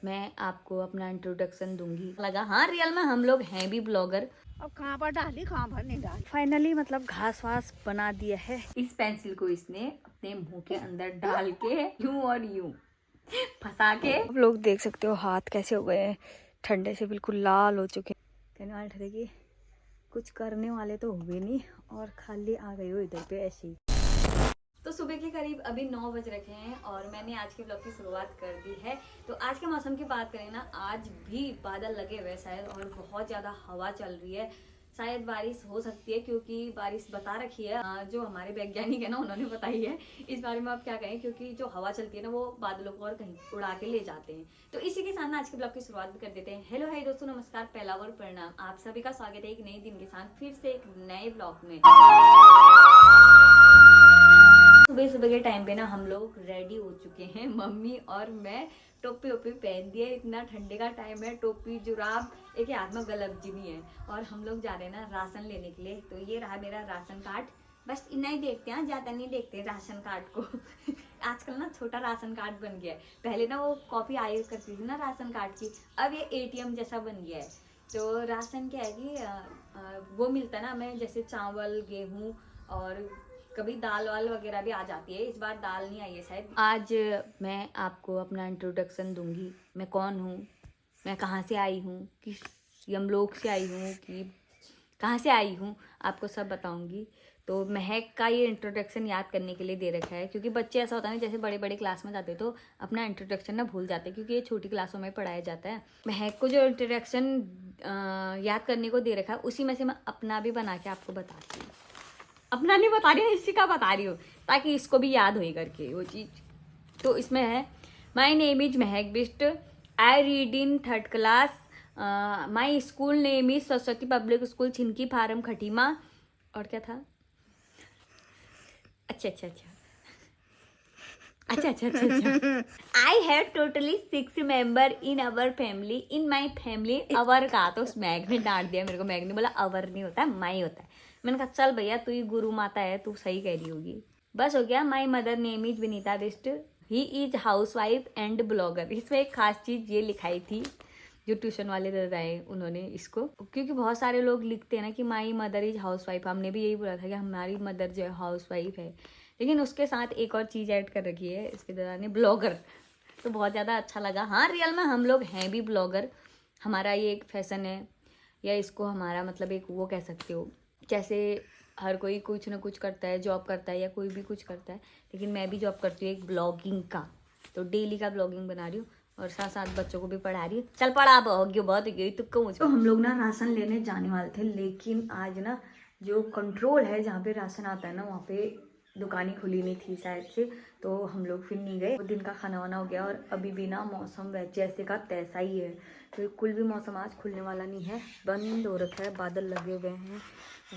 मैं आपको अपना इंट्रोडक्शन दूंगी। लगा हाँ रियल में हम लोग हैं भी ब्लॉगर। अब कहाँ पर डाली कहाँ पर नहीं डाली। फाइनली मतलब घास वास बना दिया है। इस पेंसिल को इसने अपने मुंह के अंदर डाल के यूं और यूं फंसा के, आप लोग देख सकते हो हाथ कैसे हो गए हैं, ठंडे से बिल्कुल लाल हो चुके हैं। कहने वाले थे कि कुछ करने वाले तो हुए नहीं और खाली आ गई हो इधर पे ऐसे ही। तो सुबह के करीब अभी 9 बज रखे हैं और मैंने आज के ब्लॉग की शुरुआत कर दी है। तो आज के मौसम की बात करें ना, आज भी बादल लगे हुए शायद और बहुत ज़्यादा हवा चल रही है। शायद बारिश हो सकती है क्योंकि बारिश बता रखी है, जो हमारे वैज्ञानिक है ना उन्होंने बताई है। इस बारे में आप क्या कहें, क्योंकि जो हवा चलती है ना वो बादलों को और कहीं उड़ा के ले जाते हैं। तो इसी के साथ आज के ब्लॉग की शुरुआत भी कर देते हैं। हेलो हाय दोस्तों, नमस्कार, पहला और प्रणाम। आप सभी का स्वागत है एक नए दिन के साथ फिर से एक नए ब्लॉग में। सुबह सुबह के टाइम पे ना हम लोग रेडी हो चुके हैं, मम्मी और मैं। टोपी ओपी पहन दिए, इतना ठंडे का टाइम है, टोपी जुराब, एक हाथ में गलवजी भी है और हम लोग जा रहे हैं ना राशन लेने के लिए। तो ये रहा मेरा राशन कार्ड, बस इतना ही देखते हैं, ज्यादा नहीं देखते राशन कार्ड को। आजकल ना छोटा राशन कार्ड बन गया है, पहले ना वो कॉपी आया करती थी ना राशन कार्ड की, अब ये ATM जैसा बन गया है। तो राशन क्या है कि वो मिलता है ना हमें, जैसे चावल, गेहूं और कभी दाल वाल वगैरह भी आ जाती है। इस बार दाल नहीं आई है शायद। आज मैं आपको अपना इंट्रोडक्शन दूंगी, मैं कौन हूँ, मैं कहाँ से आई हूँ, किस यमलोक से आई हूँ कि कहाँ से आई हूँ, आपको सब बताऊंगी। तो महक का ये इंट्रोडक्शन याद करने के लिए दे रखा है, क्योंकि बच्चे ऐसा होता है ना, जैसे बड़े बड़े क्लास में जाते तो अपना इंट्रोडक्शन ना भूल जाते, क्योंकि ये छोटी क्लासों में पढ़ाया जाता है। महक को जो इंट्रोडक्शन याद करने को दे रखा है उसी में से मैं अपना भी बना के आपको बताती हूँ। अपना नहीं बता रही हूँ, इसी का बता रही हूँ ताकि इसको भी याद होई करके वो चीज़। तो इसमें है, माई name is Mahak Bisht, I read in 3rd class, my school name is Saraswati public school Chhinki farm Khatima. और क्या था, अच्छा अच्छा अच्छा अच्छा अच्छा अच्छा अच्छा I have totally 6 member in our family. In my family our का तो उस मैग ने डांट दिया मेरे को, मैग ने बोला अवर नहीं होता है, माई होता है। मैंने कहा चल भैया तू ही गुरु माता है, तू सही कह रही होगी, बस हो गया। My mother name is Vinita Bisht, he is house wife and blogger. इसमें एक खास चीज ये लिखाई थी, जो ट्यूशन वाले दादा है उन्होंने इसको, क्योंकि बहुत सारे लोग लिखते हैं ना कि my mother is house wife, हमने भी यही बोला था कि हमारी मदर जो है हाउस वाइफ है, लेकिन उसके साथ एक और चीज़ ऐड कर रखी है इसके दादा ने, ब्लॉगर। तो बहुत ज़्यादा अच्छा लगा। हाँ रियल में हम लोग हैं भी ब्लॉगर, हमारा ये एक फैशन है, या इसको हमारा मतलब एक वो कह सकते हो, जैसे हर कोई कुछ ना कुछ करता है, जॉब करता है या कोई भी कुछ करता है, लेकिन मैं भी जॉब करती हूँ एक ब्लॉगिंग का। तो डेली का ब्लॉगिंग बना रही हूँ और साथ साथ बच्चों को भी पढ़ा रही हूँ। चल पढ़ा अब हो गया, बहुत हो गई तुक्को मुझे। तो हम लोग ना राशन लेने जाने वाले थे, लेकिन आज ना जो कंट्रोल है जहाँ पे राशन आता है ना, वहाँ पे दुकान ही खुली नहीं थी शायद से, तो हम लोग फिर नहीं गए। दिन का खाना वाना हो गया और अभी भी ना मौसम जैसे का तैसा ही है, बिल्कुल भी मौसम आज खुलने वाला नहीं है, बंद हो रखा है, बादल लगे हुए हैं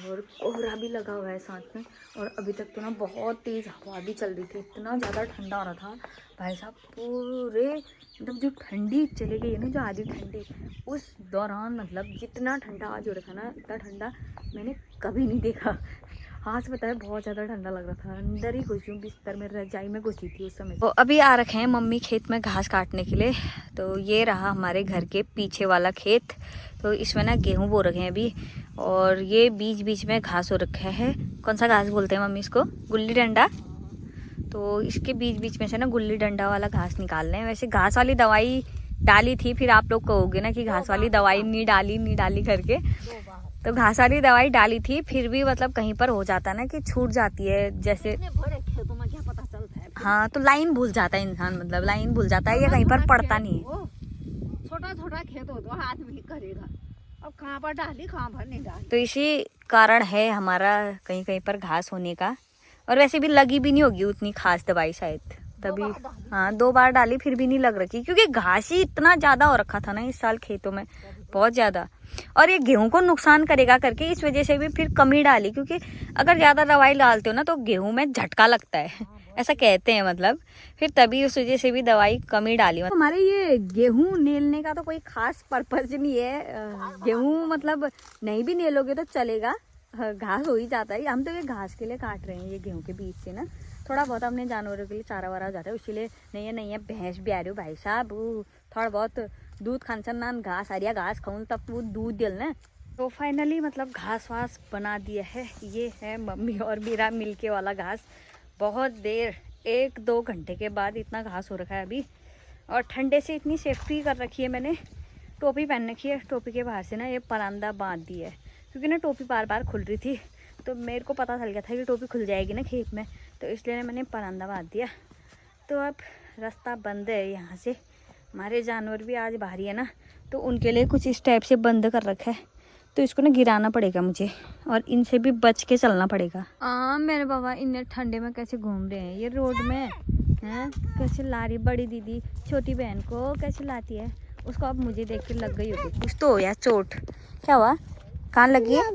और कोहरा भी लगा हुआ है साथ में। और अभी तक तो ना बहुत तेज़ हवा भी चल रही थी, इतना ज़्यादा ठंडा हो रहा था भाई साहब, पूरे मतलब जो ठंडी चली गई है ना, जो आधी ठंडी, उस दौरान मतलब जितना ठंडा आज हो रखा ना, इतना ठंडा मैंने कभी नहीं देखा। हाँ से बताया, बहुत ज़्यादा ठंडा लग रहा था, अंदर ही घुसी हूँ बिस्तर में, रजाई में घुसी थी उस समय। तो अभी आ रखे हैं मम्मी खेत में घास काटने के लिए। तो ये रहा हमारे घर के पीछे वाला खेत, तो इसमें ना गेहूँ बो रखे हैं अभी, और ये बीच बीच में घास हो रखा है। कौन सा घास बोलते हैं मम्मी इसको, गुल्ली डंडा। तो इसके बीच बीच में से ना गुल्ली डंडा वाला घास निकाल रहे हैं। वैसे घास वाली दवाई डाली थी, फिर आप लोग कहोगे ना कि घास वाली दवाई नहीं डाली करके, तो घास वाली दवाई डाली थी, फिर भी मतलब कहीं पर हो जाता है ना कि छूट जाती है, जैसे बड़े खेतों में क्या पता चलता है। हाँ तो लाइन भूल जाता है इंसान, मतलब लाइन भूल जाता है, या कहीं पर पड़ता नहीं है। छोटा छोटा खेत हो तो आदमी करेगा, अब कहाँ पर डाली कहाँ पर नहीं डाली। तो इसी कारण है हमारा कहीं कहीं पर घास होने का। और वैसे भी लगी भी नहीं होगी उतनी खास दवाई शायद, तभी हाँ 2 बार डाली फिर भी नहीं लग रखी, क्योंकि घास ही इतना ज्यादा हो रखा था ना इस साल खेतों में, बहुत ज्यादा। और ये गेहूं को नुकसान करेगा करके इस वजह से भी फिर कमी डाली, क्योंकि अगर ज्यादा दवाई डालते हो ना तो गेहूं में झटका लगता है, ऐसा कहते हैं मतलब, फिर तभी उस वजह से भी दवाई कमी डाली। हमारे ये गेहूं नेलने का तो कोई खास पर्पज नहीं है, गेहूं मतलब नहीं भी नेलोगे तो चलेगा, घास हो ही जाता है। हम तो ये घास के लिए काट रहे हैं, ये गेहूं के बीच से ना थोड़ा बहुत हमने जानवरों के लिए चारा वारा हो जाता है, इसीलिए। नहीं है भैंस भी आ रही हो भाई साहब, थोड़ा बहुत दूध खान नान घास हरिया घास खाऊं तब वो दूध दिल ना। तो फाइनली मतलब घास वास बना दिया है। ये है मम्मी और मेरा मिलके वाला घास। बहुत देर 1-2 घंटे के बाद इतना घास हो रखा है अभी। और ठंडे से इतनी सेफ्टी कर रखी है मैंने। टोपी पहन रखी है, टोपी के बाहर से ना ये परांदा बांध दी है क्योंकि ना टोपी बार बार खुल रही थी। तो मेरे को पता चल गया था कि टोपी खुल जाएगी ना खेत में, तो इसलिए मैंने परांदा बांध दिया। तो अब रास्ता बंद है यहाँ से। हमारे जानवर भी आज बाहरी है ना, तो उनके लिए कुछ इस टाइप से बंद कर रखा है। तो इसको ना गिराना पड़ेगा मुझे और इनसे भी बच के चलना पड़ेगा। मेरे बाबा इन्हें ठंडे में कैसे घूम रहे हैं ये रोड में हैं। कैसे ला रही बड़ी दीदी छोटी बहन को, कैसे लाती है उसको। अब मुझे देख के लग गई होगी कुछ तो हो या चोट। क्या हुआ, कहाँ लगी है?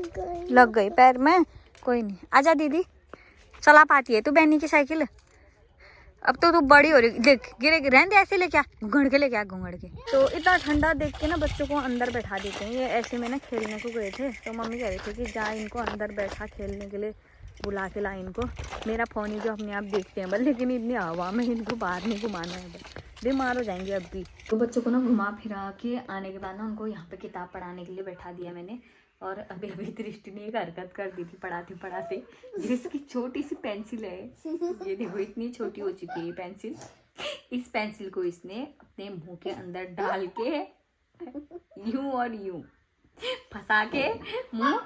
लग गई पैर में। कोई नहीं, आजा दीदी। चला पाती है तू बहनी की साइकिल? अब तो तू बड़ी हो रही, देख गिरे रहने दे, ऐसे लेके आ, घुंघड़ के लेके आ, घुंघड़ के। तो इतना ठंडा देख के ना बच्चों को अंदर बैठा देते हैं। ये ऐसे में ना खेलने को गए थे, तो मम्मी कह रही थी कि जा इनको अंदर बैठा खेलने के लिए, बुला के ला इनको। मेरा फ़ोन ही जो अपने आप देखते हैं बस, लेकिन इतनी हवा में इनको बाहर नहीं घुमाना है, बीमार हो जाएंगे अब भी। तो बच्चों को ना घुमा फिरा के आने के बाद ना उनको यहाँ पे किताब पढ़ाने के लिए बैठा दिया मैंने। और अभी अभी दृष्टि ने एक हरकत कर दी थी पढ़ाते पढ़ाते। जिसकी छोटी सी पेंसिल है, ये देखो इतनी छोटी हो चुकी है ये पेंसिल। इस पेंसिल को इसने अपने मुंह के अंदर डाल के यूं और यूं फंसा के मुंह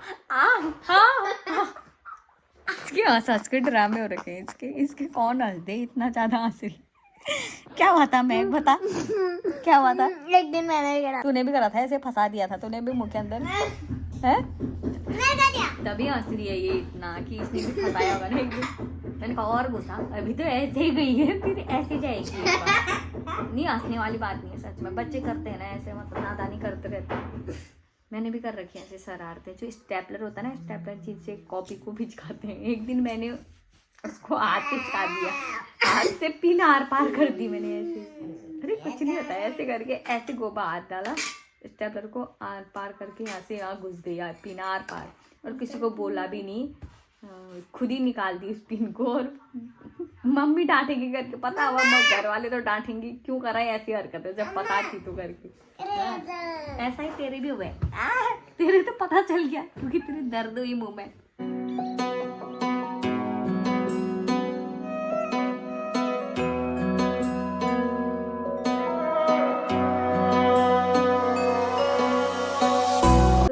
इसके हंस के ड्रामे हो रखे हैं। इसके कौन हंस दे इतना ज्यादा हंसे। क्या हुआ था मैं बता, क्या हुआ था? एक दिन मैंने भी करा। तूने भी करा था, ऐसे फंसा दिया था तूने भी मुंह के अंदर है। तभी हंस रही है ये इतना कि इसने भी फंसाया होगा ना एक दिन। मैंने कहा और घुसा, अभी तो ऐसे ही गई है फिर ऐसे जाएगी। नहीं हंसने वाली बात नहीं है सच में, बच्चे करते हैं ना ऐसे, मतलब नादानी करते रहते हैं। मैंने भी कर रखी है ऐसे शरारतें। जो स्टेपलर होता है ना, स्टेपलर चीज से कॉपी को भिजकाते हैं। एक दिन मैंने उसको हाथ से चिपका दिया, हाथ से पिन आर पार कर दी मैंने ऐसे। अरे कुछ नहीं होता है, ऐसे करके ऐसे गोबा हाथ डाला, स्टेपलर को आर पार करके यहाँ से यहाँ घुस गया पिन आर पार। और किसी को बोला भी नहीं, खुद ही निकाल दी उस पिन को। और मम्मी डांटेगी करके पता हुआ, घर वाले तो डांटेंगे क्यों करा है ऐसी हरकतें जब पता थी तो करके। ऐसा ही तेरे भी हुए, तेरे तो पता चल गया क्योंकि तेरे दर्द हुई मुंह में।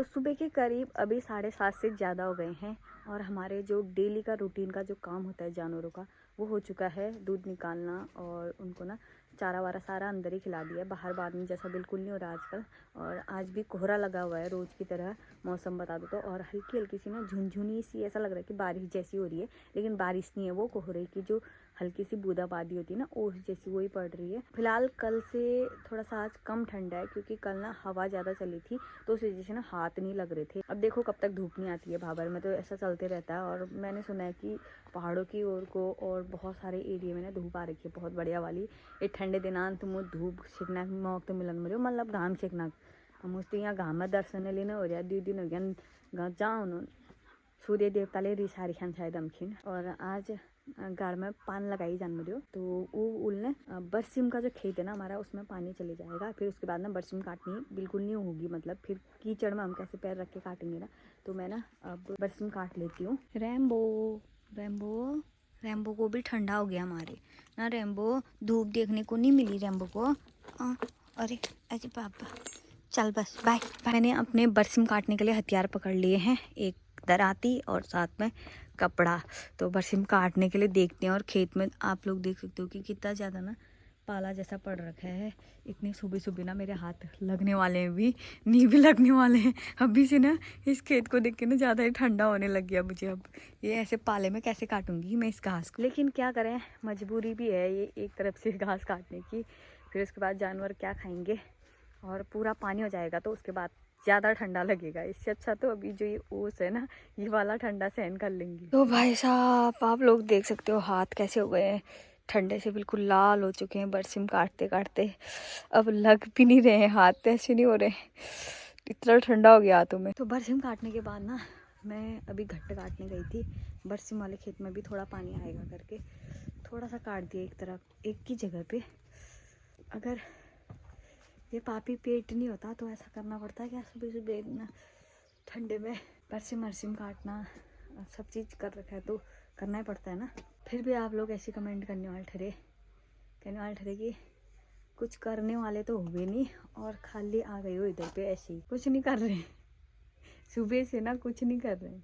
सुबह के करीब अभी 7:30 से ज़्यादा हो गए हैं और हमारे जो डेली का रूटीन का जो काम होता है जानवरों का वो हो चुका है। दूध निकालना और उनको ना चारा वारा सारा अंदर ही खिला दिया। बाहर बादमी जैसा बिल्कुल नहीं हो रहा आजकल। और आज भी कोहरा लगा हुआ है रोज़ की तरह, मौसम बता दो तो। और हल्की हल्की सी ना झुनझुनी सी, ऐसा लग रहा है कि बारिश जैसी हो रही है, लेकिन बारिश नहीं है, वो कोहरे की जो हल्की सी बूंदाबांदी होती है ना ओस जैसी, वही पड़ रही है। फिलहाल कल से थोड़ा सा आज कम ठंडा है क्योंकि कल ना हवा ज़्यादा चली थी, तो उस वजह से ना हाथ नहीं लग रहे थे। अब देखो कब तक धूप नहीं आती है भाबर में, तो ऐसा चलते रहता है। और मैंने सुना है कि पहाड़ों की ओर को और बहुत सारे एरिया में ना धूप आ रखी है बहुत बढ़िया वाली। ये ठंडे दिनान तुम धूप सेकना मौक तो मिलन मरो, मतलब घाम सेकना। हम उससे यहाँ घाम में दर्शन लेने हो रहा 2 दिन हो गया जाऊँ सूर्य देवता ले रिसारी खान शायद हमखिन। और आज गाड़ में पान लगाई जान मरियो, तो वो उलने बरसिम का जो खेत है ना हमारा, उसमें पानी चले जाएगा। फिर उसके बाद ना बरसिम काटनी बिल्कुल नहीं होगी, मतलब फिर कीचड़ में हम कैसे पैर रख के काटेंगे ना। तो मैं ना अब बरसिम काट लेती हूँ। रैम्बो रैम्बो रैम्बो को भी ठंडा हो गया हमारे ना। रैम्बो धूप देखने को नहीं मिली रैम्बो को। अरे अरे पापा चल बस बाय। मैंने अपने बरसिम काटने के लिए हथियार पकड़ लिए हैं, एक दराती और साथ में कपड़ा। तो बरसिम काटने के लिए देखते हैं। और खेत में आप लोग देख सकते हो कि कितना ज़्यादा ना पाला जैसा पड़ रखा है। इतनी सुबह सुबह ना मेरे हाथ लगने वाले हैं, भी नी भी लगने वाले हैं अभी से ना। इस खेत को देख के ना ज़्यादा ही ठंडा होने लग गया मुझे। अब ये ऐसे पाले में कैसे काटूंगी मैं इस घास को, लेकिन क्या करें मजबूरी भी है ये एक तरफ से घास काटने की। फिर उसके बाद जानवर क्या खाएंगे और पूरा पानी हो जाएगा, तो उसके बाद ज़्यादा ठंडा लगेगा। इससे अच्छा तो अभी जो ये ओस है ना, ये वाला ठंडा सहन कर लेंगे। तो भाई साहब आप लोग देख सकते हो हाथ कैसे हो गए हैं, ठंडे से बिल्कुल लाल हो चुके हैं बरसिम काटते काटते। अब लग भी नहीं रहे हैं हाथ, तो ऐसे नहीं हो रहे, इतना ठंडा हो गया हाथों में। तो बरसिम काटने के बाद ना मैं अभी घट्ट काटने गई थी। बरसिम वाले खेत में भी थोड़ा पानी आएगा करके थोड़ा सा काट दिया एक तरफ, एक की जगह पे। अगर ये पापी पेट नहीं होता तो ऐसा करना पड़ता है क्या, सुबह सुबह इतना ठंडे में परसिम मरसिम काटना सब चीज़ कर रखा है तो करना ही पड़ता है ना। फिर भी आप लोग ऐसे कमेंट कहने वाले ठहरे कि कुछ करने वाले तो हुए नहीं और खाली आ गए हो इधर पे, ऐसे ही कुछ नहीं कर रहे सुबह से ना, कुछ नहीं कर रहे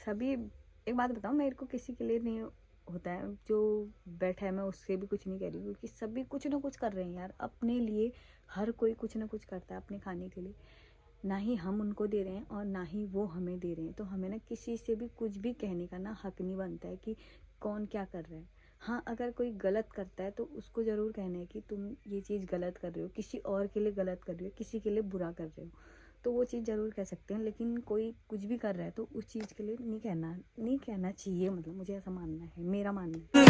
सभी। एक बात बताऊँ, मेरे को किसी के लिए नहीं होता है, जो बैठा है मैं उससे भी कुछ नहीं कह रही, क्योंकि सभी कुछ ना कुछ कर रहे हैं यार अपने लिए। हर कोई कुछ ना कुछ करता है अपने खाने के लिए, ना ही हम उनको दे रहे हैं और ना ही वो हमें दे रहे हैं। तो हमें ना किसी से भी कुछ भी कहने का ना हक नहीं बनता है कि कौन क्या कर रहा है। हाँ, अगर कोई गलत करता है तो उसको ज़रूर कहना है कि तुम ये चीज़ गलत कर रहे हो, किसी और के लिए गलत कर रहे हो, किसी के लिए बुरा कर रहे हो, तो वो चीज़ ज़रूर कह सकते हैं। लेकिन कोई कुछ भी कर रहा है तो उस चीज़ के लिए नहीं कहना चाहिए, मतलब मुझे ऐसा मानना है, मेरा मानना है।